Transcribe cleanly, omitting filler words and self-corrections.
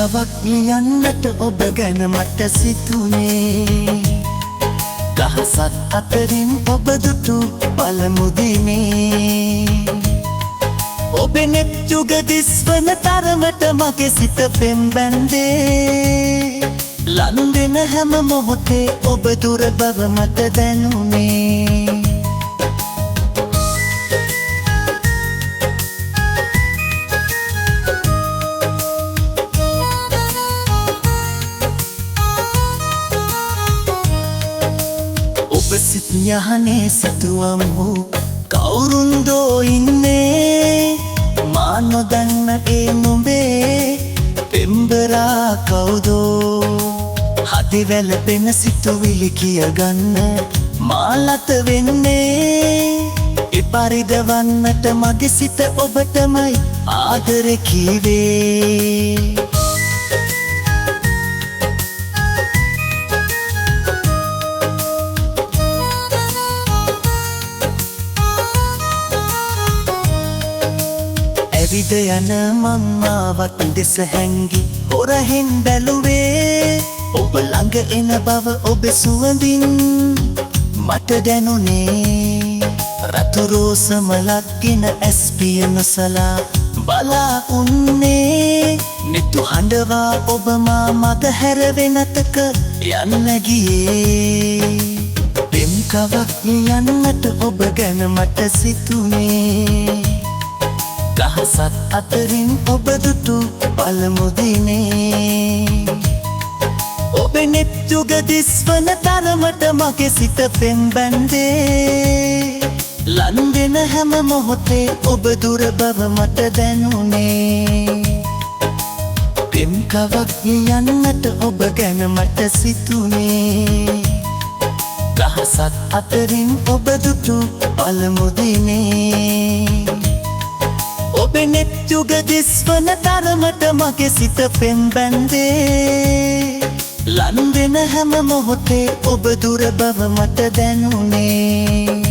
කවක් ලියන්නට ඔබ ගැන මට සිතුනේ දහසක් අතරින් ඔබ දුටු පළමු දිනේ ඔබේ නෙත් යුග දිස්වන තරමට මගේ සිත පෙම්බැන්දේ ලන්දෙන හැම මොහොතේ ඔබ දුර බව මට දැනුනේ ඔබ සිත් යහනේ සිතුවම් වූ කවුරුන්දෝ ඉන්නේ මා නොදන්න ඒ නුඹේ පෙම්බරා කවුදෝ හදිවැල පෙන සිතුවිලි කියගන්න මා ලත වෙන්නේ එපරිදවන්නට මගේ සිත ඔබටමයි ආදර කීවේ ඇවිද යන මංමාවක් දෙස හැංගි හොරහෙන් බැලුවේ ඔබ ළඟ එන බව ඔබ සුවඳින් මට දැනුනේ රතු රෝස මලක්ගෙන ඇස් පිය නොසලා බලා උන්නේ නිතු හඬවා ඔබ මා මග හැර වෙනතක යන්න ගියේ පෙම් කවක් ලියන්නට ඔබ ගැන මට සිතුනේ දහසක් අතරින් ඔබ දුටු පළමු දිනේ ඔබේ නෙත් යුග දිස්වන තරමට මගේ සිත පෙම්බැන්දේ ලන්දෙන හැම මොහොතේ ඔබ දුර බව මට දැනුනේ පෙම් කවක් ලියන්නට ඔබ ගැන මට සිතුනේ දහසක් අතරින් ඔබ දුටු පළමු දිනේ ඔබේ නෙත් යුග දිස්වන තරමට මගේ සිත පෙම්බැන්දේ ලන්දෙන හැම මොහොතේ ඔබ දුර බව මට දැනුනේ